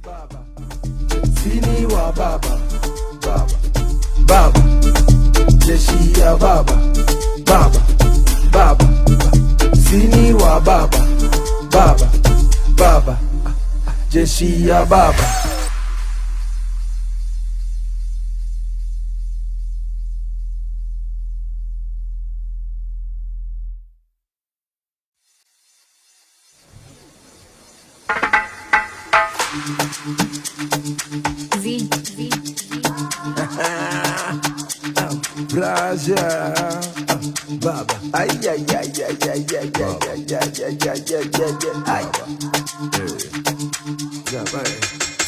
Baba, sini wa baba, baba, baba, jeshi ya baba, baba, baba, sini wa baba, baba, baba, jeshi ya baba. Braja, baba, ay ay ay ay ay ay ay ay ay.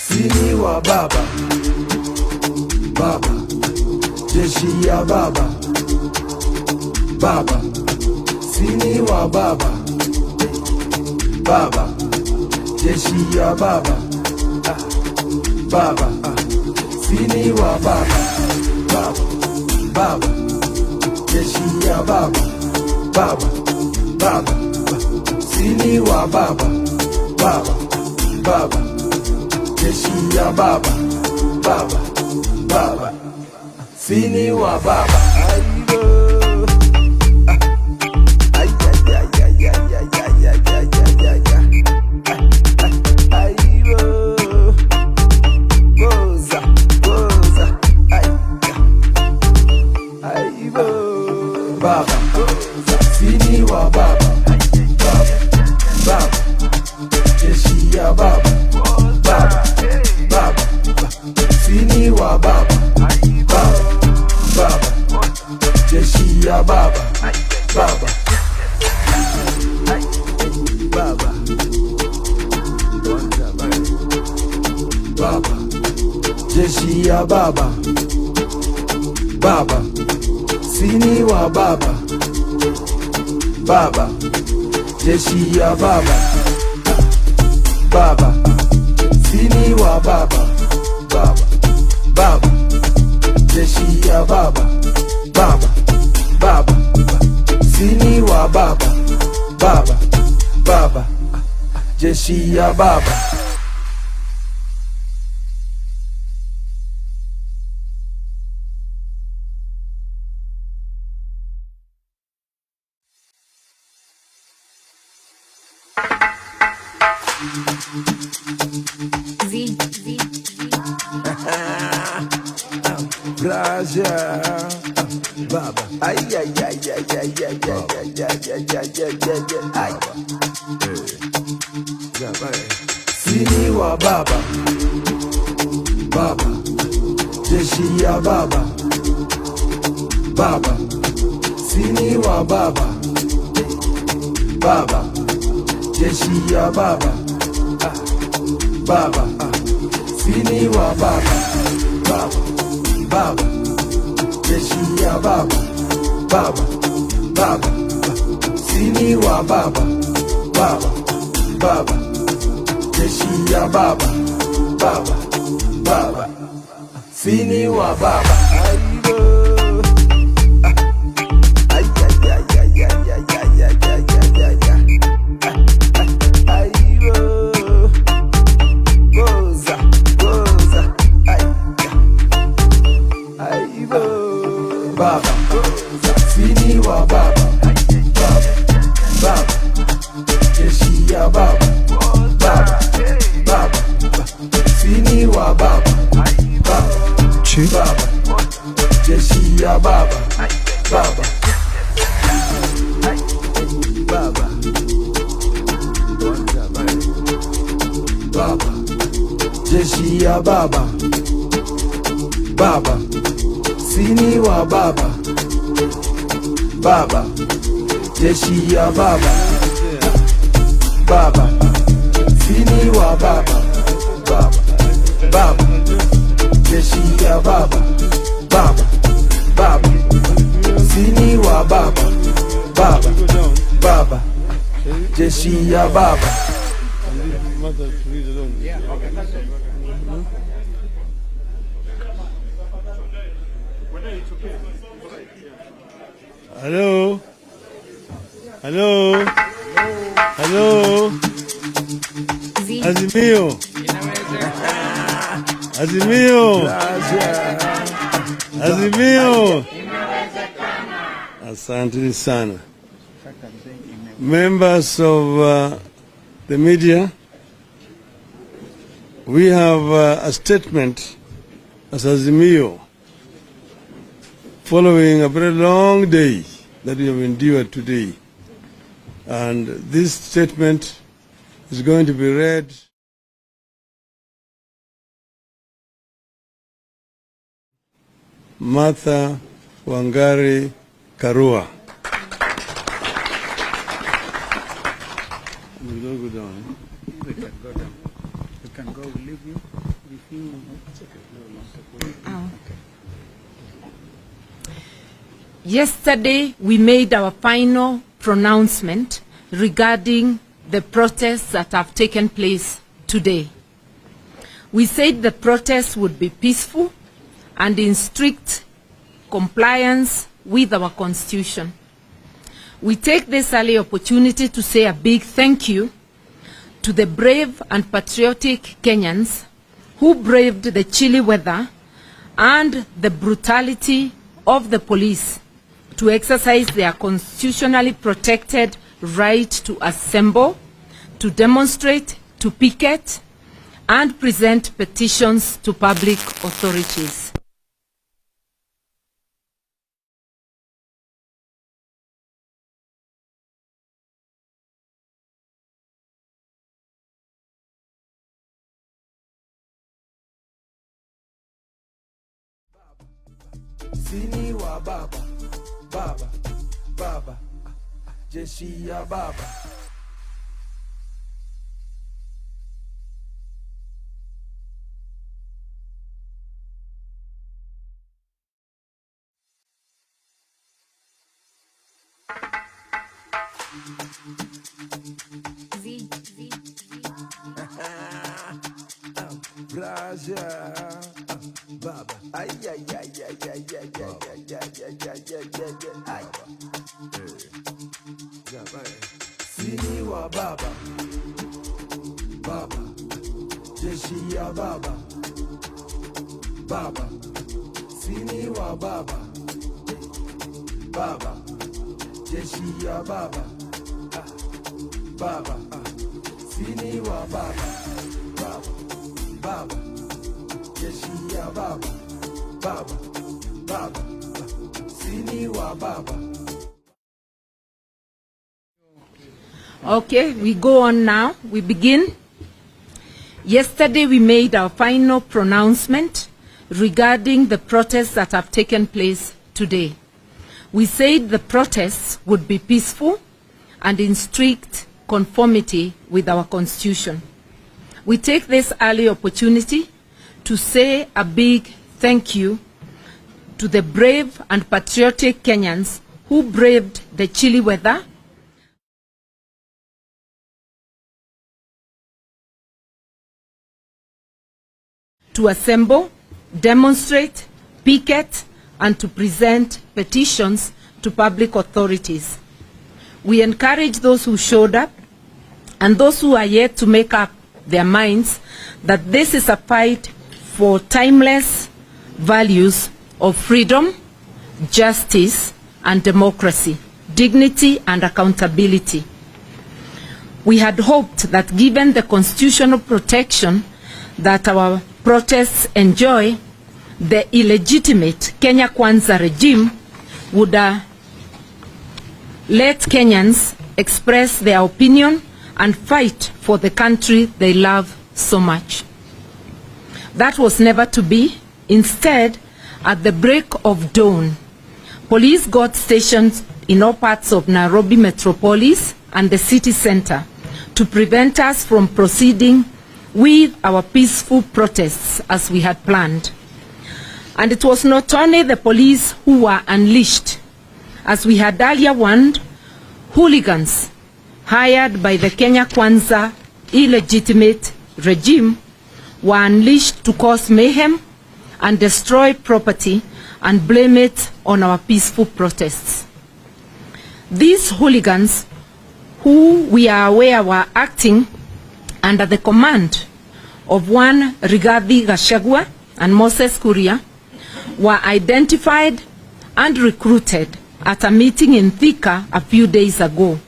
Sini wa baba, baba, jeshi ya baba, baba, sini wa baba, baba, jeshi ya baba, baba, sini wa baba, baba, baba, jeshi ya baba, baba, baba, sini wa baba, baba, baba, jeshi ya baba, baba, baba, sini wa baba. Baba, sini wa baba, baba, baba, jeshi ya baba, baba, baba, sini wa baba, baba, baba, jeshi ya baba, baba, baba, baba, jeshi ya baba, baba, sini wa baba, baba, jeshi ya baba, baba, sini wa baba, baba, baba, jeshi ya baba, baba, baba, sini wa baba, baba, baba, jeshi ya baba. Braja, baba, ay ay ay ay ay ay ay ay ay. Sini wa baba, baba, jeshi ya baba, baba, sini wa baba, baba, jeshi ya baba, baba, sini wa baba, baba, baba, jeshi ya baba, baba, baba, sini wa baba, baba, baba, jeshi ya baba, baba, baba, sini wa baba. Baba, sini wa baba, baba, baba, jeshi ya baba, baba, baba, sini wa baba, baba, baba, jeshi ya baba, baba, baba, baba, jeshi ya baba, baba, sini wa baba, baba, jeshi ya baba, baba, sini wa baba, baba, baba, jeshi ya baba, baba, baba, sini wa baba, baba, baba, jeshi ya baba. Hello? Hello? Hello? Azimio. Azimio. Azimio. Asante sana. Members of the media, we have a statement as Azimio following a very long day that we have endured today. And this statement is going to be read. Martha Wangari Karua. We don't go down. We can go down. We can go leave you. Yesterday, we made our final pronouncement regarding the protests that have taken place today. We said the protests would be peaceful and in strict compliance with our Constitution. We take this early opportunity to say a big thank you to the brave and patriotic Kenyans who braved the chilly weather and the brutality of the police to exercise their constitutionally protected right to assemble, to demonstrate, to picket, and present petitions to public authorities. Sini wa baba, baba, baba, jeshi ya baba. Braja, baba, ay ay ay ay ay ay ay ay ay. Sini wa baba, baba, jeshi ya baba, baba. Sini wa baba, baba, jeshi ya baba, baba. Sini wa baba, baba, baba, jeshi ya baba, baba, baba. Sini wa baba. Okay, we go on now. We begin. Yesterday we made our final pronouncement regarding the protests that have taken place today. We said the protests would be peaceful and in strict conformity with our Constitution. We take this early opportunity to say a big thank you to the brave and patriotic Kenyans who braved the chilly weather to assemble, demonstrate, picket, and to present petitions to public authorities. We encourage those who showed up and those who are yet to make up their minds that this is a fight for timeless values of freedom, justice, and democracy, dignity and accountability. We had hoped that given the constitutional protection that our protests enjoy, the illegitimate Kenya Kwanza regime would let Kenyans express their opinion and fight for the country they love so much. That was never to be. Instead, at the break of dawn, police got stationed in all parts of Nairobi metropolis and the city center to prevent us from proceeding with our peaceful protests as we had planned. And it was not only the police who were unleashed. As we had earlier warned, hooligans hired by the Kenya Kwanza illegitimate regime were unleashed to cause mayhem and destroy property and blame it on our peaceful protests. These hooligans, who we are aware were acting under the command of one Rigathi Gachagua and Moses Kuria, were identified and recruited at a meeting in Thika a few days ago.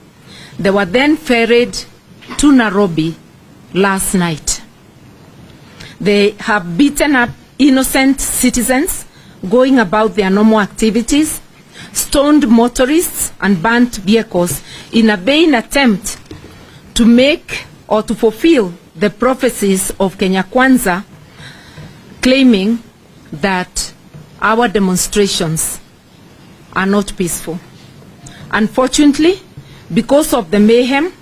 They were then ferried to Nairobi last night. They have beaten up innocent citizens going about their normal activities, stoned motorists and burnt vehicles in a vain attempt to make or to fulfill the prophecies of Kenya Kwanza, claiming that our demonstrations are not peaceful. Unfortunately, because of the mayhem,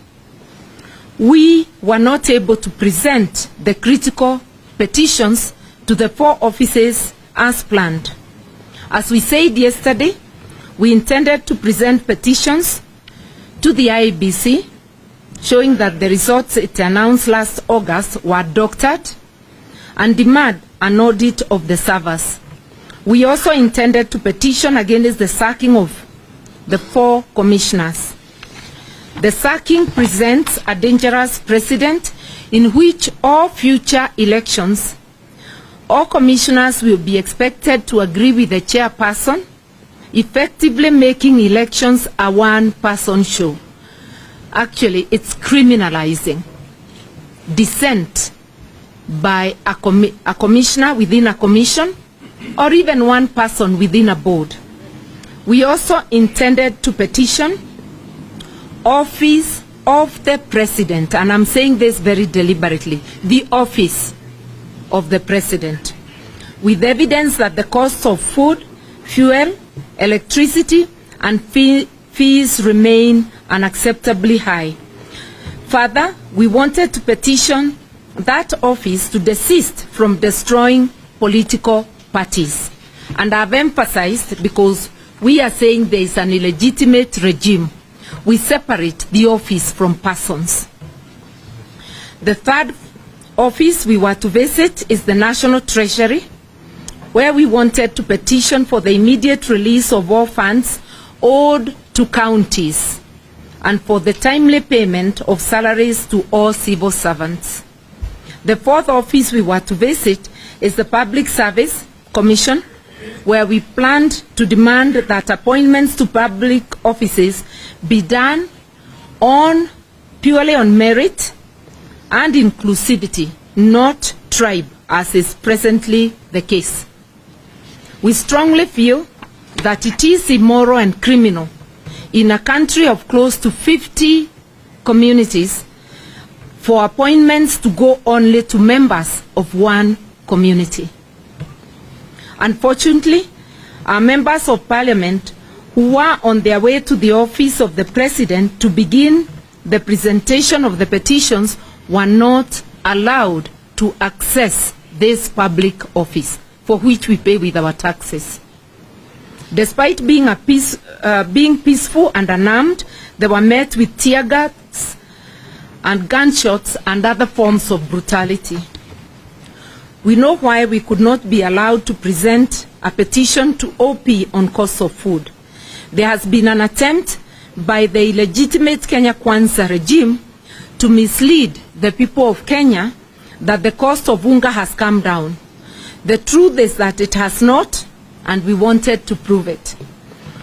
we were not able to present the critical petitions to the 4 offices as planned. As we said yesterday, we intended to present petitions to the IEBC showing that the results it announced last August were doctored and demand an audit of the servers. We also intended to petition against the sacking of the 4 commissioners. The sacking presents a dangerous precedent in which all future elections, all commissioners will be expected to agree with the chairperson, effectively making elections a one-person show. Actually, it's criminalizing dissent by a commissioner within a commission or even one person within a board. We also intended to petition office of the president, and I'm saying this very deliberately, the office of the president, with evidence that the costs of food, fuel, electricity, and fees remain unacceptably high. Further, we wanted to petition that office to desist from destroying political parties. And I've emphasized, because we are saying there is an illegitimate regime, we separate the office from persons. The third office we were to visit is the National Treasury, where we wanted to petition for the immediate release of all funds owed to counties and for the timely payment of salaries to all civil servants. The fourth office we were to visit is the Public Service Commission, where we planned to demand that appointments to public offices be done purely on merit and inclusivity, not tribe, as is presently the case. We strongly feel that it is immoral and criminal in a country of close to 50 communities for appointments to go only to members of one community. Unfortunately, our members of parliament who were on their way to the office of the president to begin the presentation of the petitions were not allowed to access this public office, for which we pay with our taxes. Despite being peaceful and unarmed, they were met with tear gas and gunshots and other forms of brutality. We know why we could not be allowed to present a petition to OP on cost of food. There has been an attempt by the illegitimate Kenya Kwanza regime to mislead the people of Kenya that the cost of unga has come down. The truth is that it has not, and we wanted to prove it.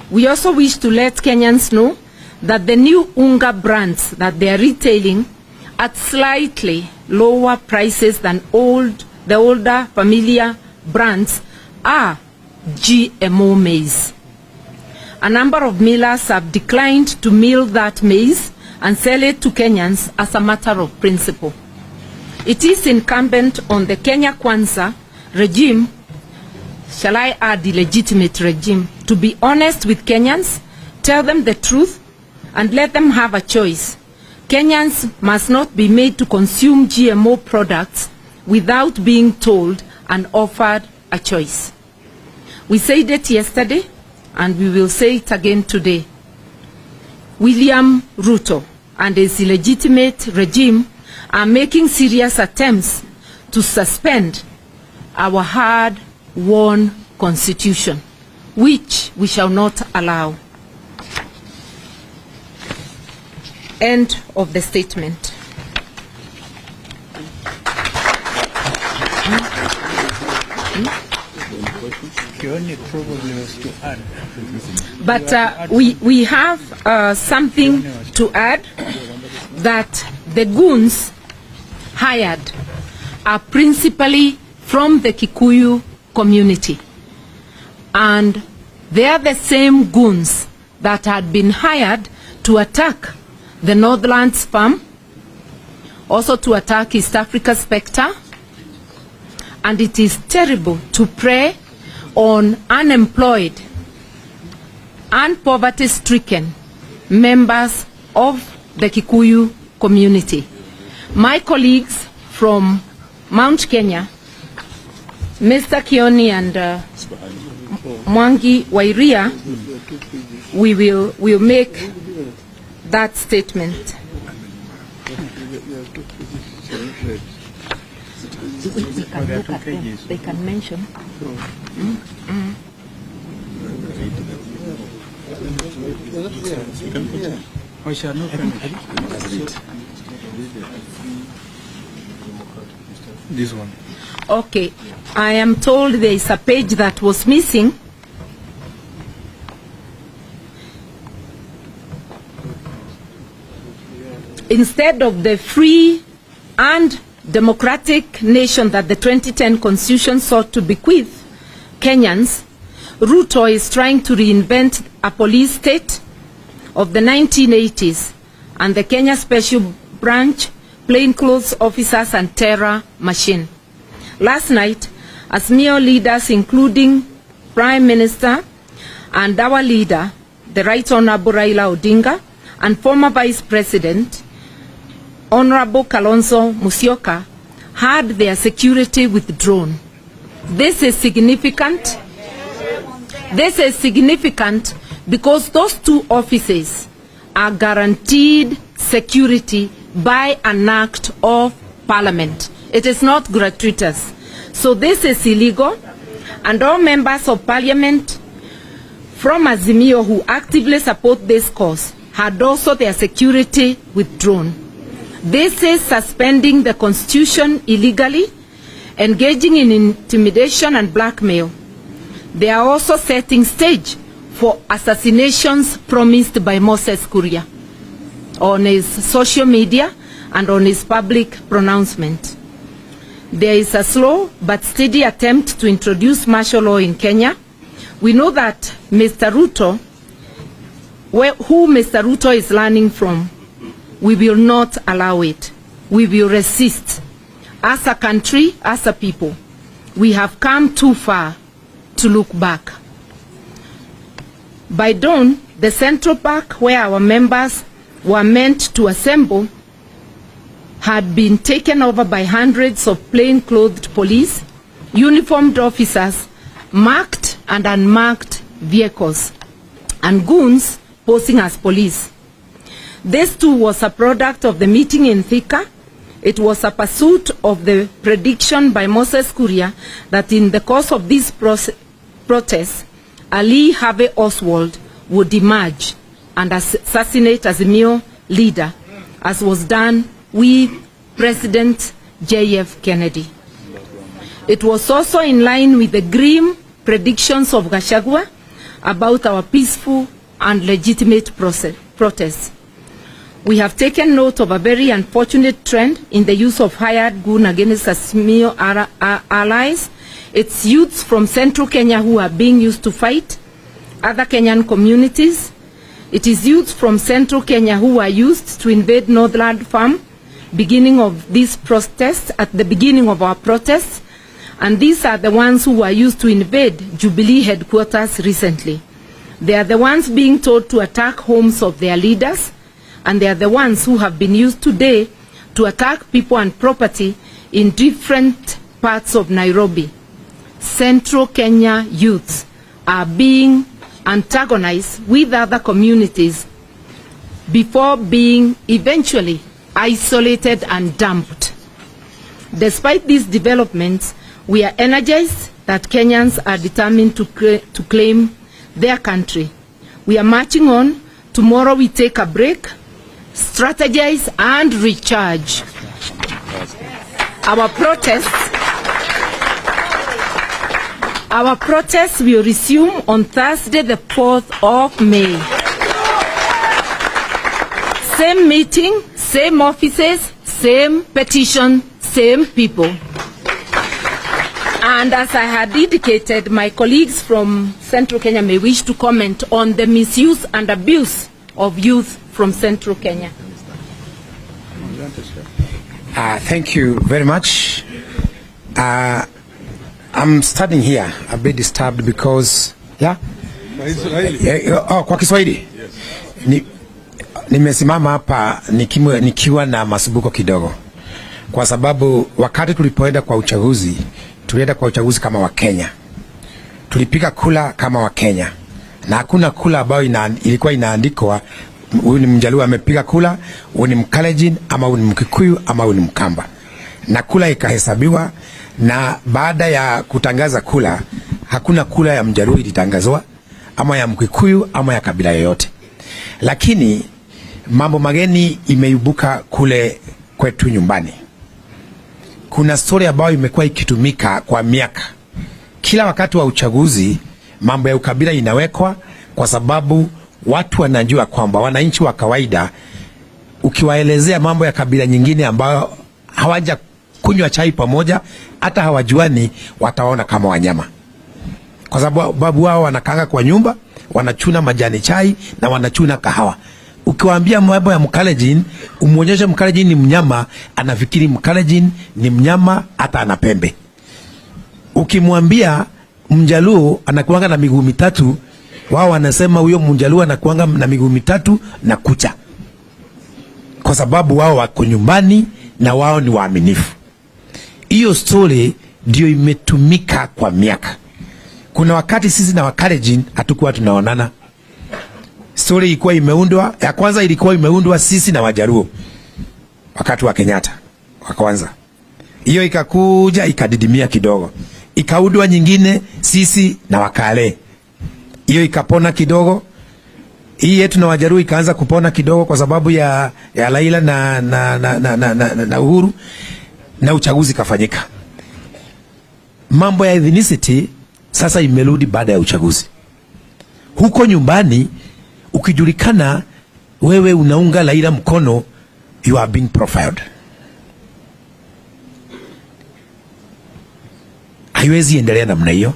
We also wish to let Kenyans know that the new unga brands that they are retailing at slightly lower prices than the older familiar brands are GMO maize. A number of millers have declined to mill that maize and sell it to Kenyans as a matter of principle. It is incumbent on the Kenya Kwanza regime, shall I add illegitimate regime, to be honest with Kenyans, tell them the truth, and let them have a choice. Kenyans must not be made to consume GMO products without being told and offered a choice. We said it yesterday, and we will say it again today. William Ruto and his illegitimate regime are making serious attempts to suspend our hard-won constitution, which we shall not allow. End of the statement. Kioni probably was to add. But we have something to add, that the goons hired are principally from the Kikuyu community. And they are the same goons that had been hired to attack the Northlands farm, also to attack East Africa Spectre. And it is terrible to prey on unemployed and poverty-stricken members of the Kikuyu community. My colleagues from Mount Kenya, Mr. Kioni and Mwangi Wairia, we will make that statement. They can mention. We shall not this one. Okay, I am told there is a page that was missing. Instead of the free and democratic nation that the 2010 Constitution sought to bequeath Kenyans, Ruto is trying to reinvent a police state of the 1980s and the Kenya Special Branch, plainclothes officers and terror machine. Last night, Azimio leaders, including Prime Minister and our leader, the Right Honorable Raila Odinga, and former Vice President, Honorable Kalonzo Musyoka, had their security withdrawn. This is significant. This is significant because those two offices are guaranteed security by an act of Parliament. It is not gratuitous. So this is illegal, and all members of Parliament from Azimio who actively support this cause had also their security withdrawn. This is suspending the Constitution illegally, engaging in intimidation and blackmail. They are also setting stage for assassinations promised by Moses Kuria on his social media and on his public pronouncement. There is a slow but steady attempt to introduce martial law in Kenya. We know that Mr. Ruto, who Mr. Ruto is learning from, we will not allow it. We will resist. As a country, as a people, we have come too far to look back. By dawn, the Central Park, where our members were meant to assemble, had been taken over by hundreds of plain-clothed police, uniformed officers, marked and unmarked vehicles, and goons posing as police. This too was a product of the meeting in Thika. It was a pursuit of the prediction by Moses Kuria that in the course of these protests, Ali Harvey Oswald would emerge and assassinate Azimio leader, as was done with President J.F. Kennedy. It was also in line with the grim predictions of Gachagua about our peaceful and legitimate protests. We have taken note of a very unfortunate trend in the use of hired goon against Azimio allies. It's youths from central Kenya who are being used to fight other Kenyan communities. It is youths from central Kenya who are used to invade Northland Farm, beginning of these protests, at the beginning of our protests. And these are the ones who were used to invade Jubilee headquarters recently. They are the ones being told to attack homes of their leaders, and they are the ones who have been used today to attack people and property in different parts of Nairobi. Central Kenya youths are being antagonized with other communities before being eventually isolated and dumped. Despite these developments, we are energized that Kenyans are determined to claim their country. We are marching on. Tomorrow we take a break, strategize and recharge. Our protests Our protest will resume on Thursday, the 4th of May. Same meeting, same offices, same petition, same people. And as I had indicated, my colleagues from Central Kenya may wish to comment on the misuse and abuse of youth from Central Kenya. Thank you very much. I'm standing here a bit disturbed because kwa Kiswahili nimesimama hapa nikiwa na masubuko kidogo, kwa sababu wakati tulipoenda kwa uchaguzi, tulienda kwa uchaguzi kama wa Kenya, tulipiga kula kama wa Kenya, na hakuna kula ambayo ilikuwa inaandikwa huyu ni Mjaluo amepiga kula, huyu ni Mkalenjin, ama huyu ni Mkikuyu, ama huyu ni Mkamba, na kula ikahesabiwa. Na baada ya kutangaza kula, hakuna kula ya Mjaluo ilitangazwa, ama ya Mkikuyu, ama ya kabila yoyote. Lakini mambo mageni imeibuka kule kwetu nyumbani. Kuna story ambayo imekuwa ikitumika kwa miaka. Kila wakati wa uchaguzi mambo ya ukabila inawekwa, kwa sababu watu wanajua kwamba wananchi wa kawaida ukiwaelezea mambo ya kabila nyingine ambayo hawaja kunywa chai pamoja, hata hawajuani, wataona kama wanyama. Kwa sababu wao wanakanga kwa nyumba, wanachuna majani chai na wanachuna kahawa. Ukiwaambia mambo ya Mkalenjin, umuonyeshe Mkalenjin ni mnyama, anafikiri Mkalenjin ni mnyama, hata ana pembe. Ukimwambia Mjaluo anakuanga na miguu mitatu, wao wanasema huyo Mjaluo anakuanga na miguu mitatu na kucha, kwa sababu wao wako nyumbani na wao ni waaminifu. Hiyo story ndio imetumika kwa miaka. Kuna wakati sisi na Wakalenjin hatukuwa tunaonana. Story ilikuwa imeundwa, ya kwanza ilikuwa imeundwa sisi na Wajaluo wakati wa Kenyatta wa kwanza. Hiyo ikakuja ikadidimia kidogo, ikaundwa nyingine sisi na Wakale. Hiyo ikapona kidogo. Hii yetu na Wajaluo ikaanza kupona kidogo kwa sababu ya Raila na Uhuru, na uchaguzi kafanyika. Mambo ya ethnicity sasa imerudi baada ya uchaguzi. Huko nyumbani ukijulikana wewe unaunga Raila mkono, you are being profiled. Haiwezi endelea namna hiyo.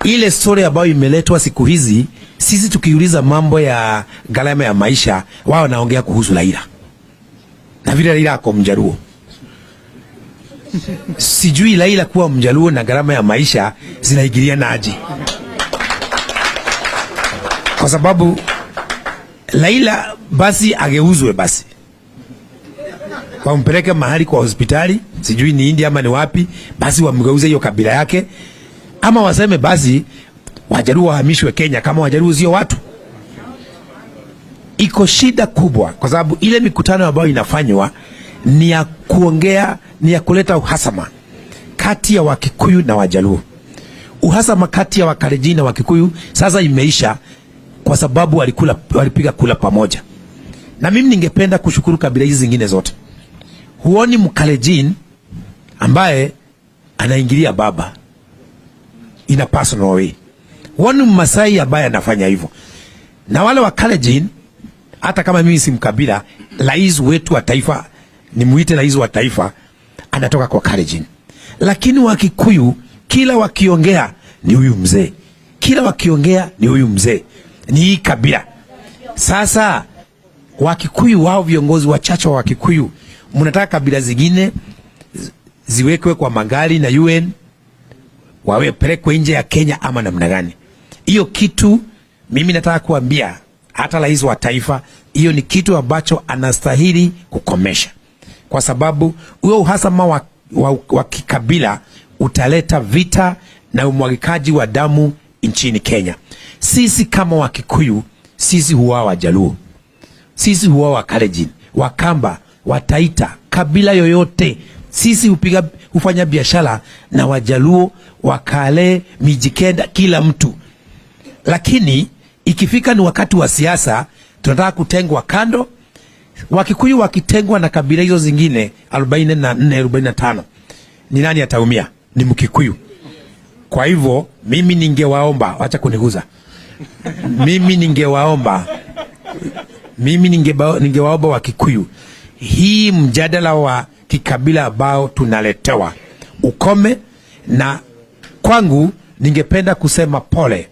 Ile story ambayo imeletwa siku hizi, sisi tukiuliza mambo ya gharama ya maisha, wao wanaongea kuhusu Raila na vile Raila ako Mjaluo. Sijui Raila kuwa Mjaluo na gharama ya maisha zinaingiliana aje, kwa sababu Raila basi ageuzwe, basi wampeleke mahali kwa hospitali, sijui ni India ama ni wapi, basi wamgeuze hiyo kabila yake, ama waseme basi Wajaluo wahamishwe Kenya kama Wajaluo sio watu. Iko shida kubwa, kwa sababu ile mikutano ambayo inafanywa ni ya kuongea, ni ya kuleta uhasama kati ya Wakikuyu na Wajaluo. Uhasama kati ya Wakalenjin na Wakikuyu sasa imeisha, kwa sababu walipiga kula pamoja. Na mimi ningependa kushukuru kabila hizi zingine zote. Huoni Mkalenjin ambaye anaingilia baba in a personal way. Huoni Mmasai ambaye anafanya hivyo. Na wale Wakalenjin, hata kama mimi si mkabila, rais wetu wa taifa, ni muite rais wa taifa, anatoka kwa Kalenjin. Lakini Wakikuyu kila wakiongea ni huyu mzee, kila wakiongea ni huyu mzee, ni hii kabila. Sasa Wakikuyu wao viongozi wachache wa Wakikuyu, mnataka kabila zingine ziwekwe kwa magari na UN wawe pelekwe nje ya Kenya ama namna gani? Hiyo kitu mimi nataka kuambia hata rais wa taifa, hiyo ni kitu ambacho anastahili kukomesha, kwa sababu huo uhasama wa kikabila utaleta vita na umwagikaji wa damu nchini Kenya. Sisi kama Wakikuyu, sisi huwa Wajaluo, sisi huwa Wakalenjin, Wakamba, Wataita, kabila yoyote, sisi hufanya biashara na Wajaluo, Wakale, Mijikenda, kila mtu. Lakini ikifika ni wakati wa siasa, tunataka kutengwa kando. Wakikuyu wakitengwa na kabila hizo zingine 44, 45, ni nani ataumia? Ni Mkikuyu. Kwa hivyo mimi ningewaomba, acha kuniguza. Mimi ningewaomba Wakikuyu, hii mjadala wa kikabila ambao tunaletewa ukome, na kwangu ningependa kusema pole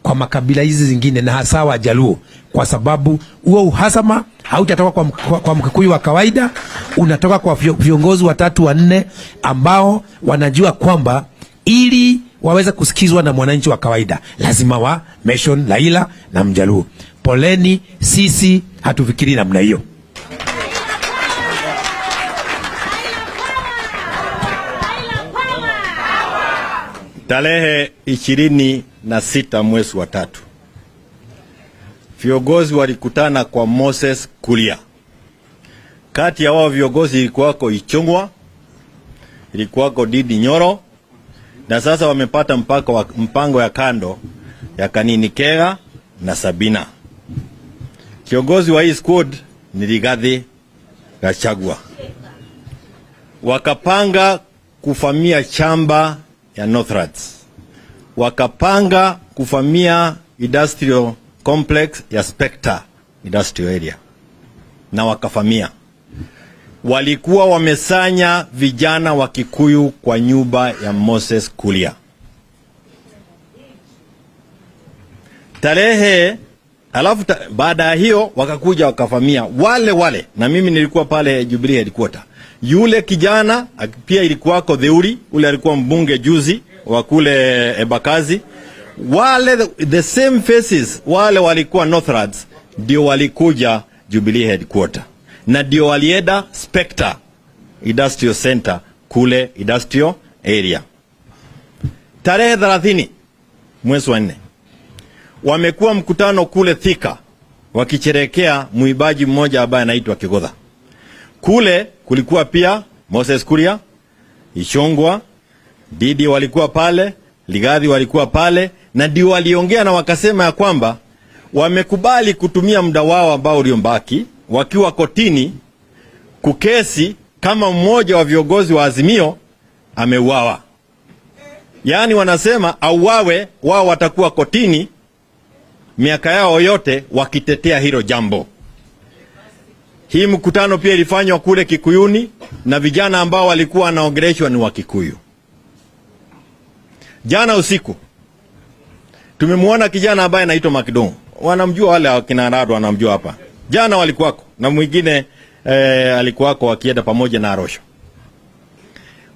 kwa makabila hizi zingine na hasa Wajaluo, kwa sababu huo uhasama hautatoka kwa Mkikuyu wa kawaida, unatoka kwa viongozi 3 4 ambao wanajua kwamba ili waweza kusikizwa na mwananchi wa kawaida lazima wa mention Raila na Mjaluo. Poleni, sisi hatufikiri namna hiyo. Tarehe 26 mwezi wa 3, viongozi walikutana kwa Moses Kuria. Kati ya wao viongozi ilikuwako Ichungwa, ilikuwako Didi Nyoro, na sasa wamepata mpango ya kando ya Kanini Kega na Sabina. Kiongozi wa hii squad ni Rigathi Gachagua. Wakapanga kufamia chamba ya Northlands, wakapanga kufamia industrial complex ya Spectre industrial area, na wakafamia. Walikuwa wamesanya vijana wa Kikuyu kwa nyumba ya Moses Kuria. Baada ya hiyo wakakuja wakafamia wale, na mimi nilikuwa pale Jubilee headquarter. Yule kijana pia ilikuwako Theuri, ule alikuwa mbunge juzi wa kule Ebakazi. Wale the same faces, wale walikuwa Northlands ndio walikuja Jubilee headquarter, na ndio walienda Spectre Industrial Center kule industrial area. Tarehe 30 mwezi wa 4 wamekuwa mkutano kule Thika wakicherekea muibaji mmoja ambaye anaitwa Kigodha. Kule kulikuwa pia Moses Kuria, Ichungwa, Didi walikuwa pale, Rigathi walikuwa pale, na ndio waliongea na wakasema ya kwamba wamekubali kutumia muda wao ambao uliombaki wakiwa kotini kukesi kama mmoja wa viongozi wa Azimio ameuawa. Yaani wanasema auawe, wao watakuwa kotini miaka yao yote wakitetea hilo jambo. Hii mkutano pia ilifanywa kule Kikuyuni na vijana ambao walikuwa wanaongeleshwa ni wa Kikuyu. Jana usiku tumemwona kijana ambaye anaitwa Makidong. Wanamjua wale wakina Rado, wanamjua hapa. Jana walikuwako na mwingine alikuwako wakienda pamoja na Arosho.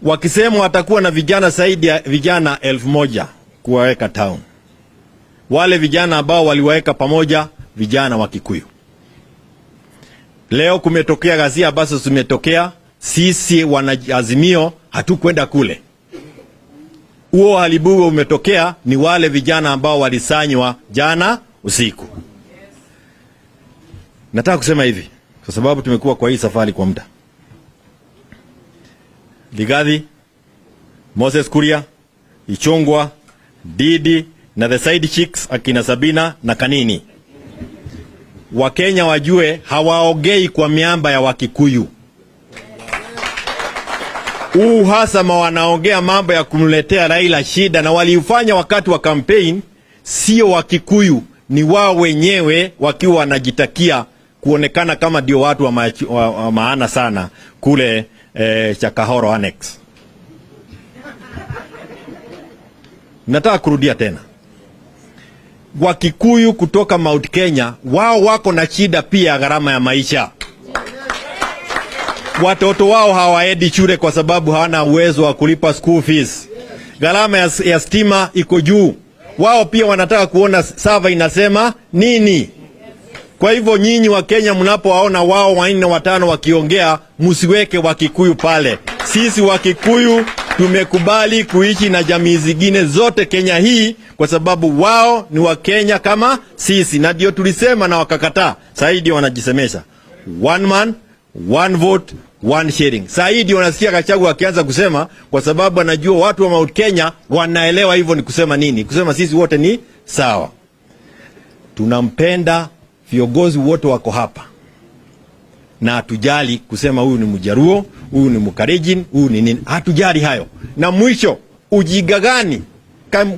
Wakisema watakuwa na vijana zaidi ya vijana 1000 kuwaweka town. Wale vijana ambao waliwaweka pamoja vijana wa Kikuyu. Leo kumetokea ghasia ambazo zimetokea, sisi wanaazimio hatukwenda kule. Huo halibugo umetokea ni wale vijana ambao walisanywa jana usiku. Nataka kusema hivi kwa sababu tumekuwa kwa hii safari kwa muda. Rigathi, Moses Kuria, Ichungwa, Didi na the side chicks akina Sabina na Kanini. Wakenya wajue hawaogei kwa miamba ya Wakikuyu. Uhasama wanaongea mambo ya kumletea Raila shida, na waliufanya wakati wa campaign. Sio Wakikuyu, ni wao wenyewe wakiwa wanajitakia kuonekana kama ndio watu wa maana sana kule Chakahoro Annex. Nataka kurudia tena. Wakikuyu kutoka Mount Kenya wao wako na shida pia gharama ya maisha. Watoto wao hawaendi shule kwa sababu hawana uwezo wa kulipa school fees. Gharama ya stima iko juu. Wao pia wanataka kuona sava inasema nini. Kwa hivyo nyinyi wa Kenya mnapowaona wao 4 5 wakiongea, msiweke Wakikuyu pale. Sisi Wakikuyu tumekubali kuishi na jamii zingine zote Kenya hii kwa sababu wao ni wa Kenya kama sisi, na ndio tulisema na wakakataa. Saidi wanajisemesha one man one vote one sharing. Saidi wanasikia Gachagua akianza kusema kwa sababu anajua watu wa Mount Kenya wanaelewa hivyo ni kusema nini, kusema sisi wote ni sawa. Tunampenda, viongozi wote wako hapa. na hatujali kusema huyu ni Mjaruo, huyu ni Mkalenjin, huyu ni nini. Hatujali hayo. Na mwisho, ujinga gani?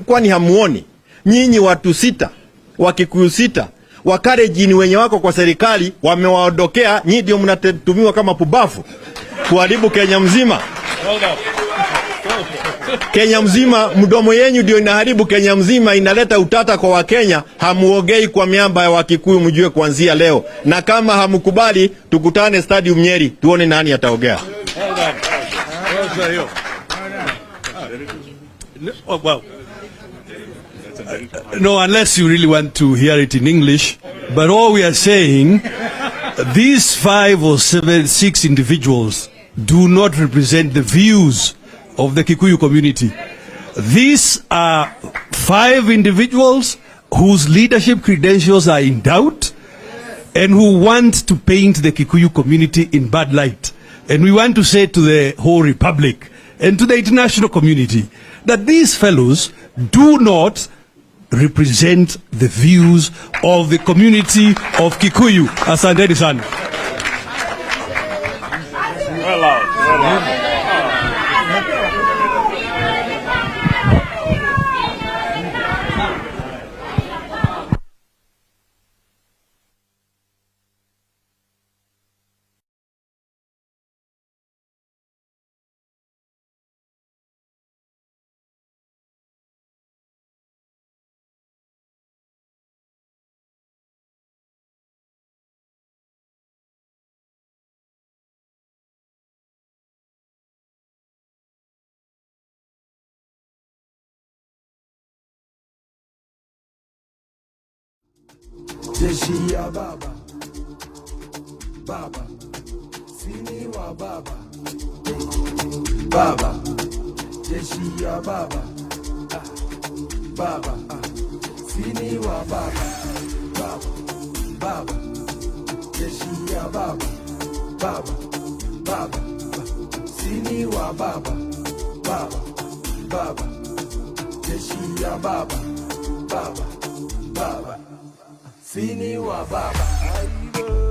Kwani hamuoni nyinyi watu sita, Wakikuyu sita, Wakalenjin wenye wako kwa serikali wamewaondokea, nyinyi ndio mnatumiwa kama pubafu kuharibu Kenya mzima. Kenya mzima, mdomo yenu ndio inaharibu Kenya mzima, inaleta utata kwa Wakenya. Hamuogei kwa miamba ya Wakikuyu, mjue kuanzia leo. Na kama hamkubali, tukutane stadium Nyeri tuone nani ataogea. Oh, wow. No, unless you really want to hear it in English. But all we are saying, these 5 or 7, 6 individuals do not represent the views of the Kikuyu community. These are 5 individuals whose leadership credentials are in doubt and who want to paint the Kikuyu community in bad light. And we want to say to the whole republic and to the international community that these fellows do not represent the views of the community of Kikuyu. Asanteni sana. Jeshi ya baba, baba, sini wa baba, baba, jeshi ya baba, baba, sini wa baba, baba, baba, jeshi ya baba, baba, baba, sini wa baba, baba, baba, jeshi ya baba, baba, baba, sini wa baba.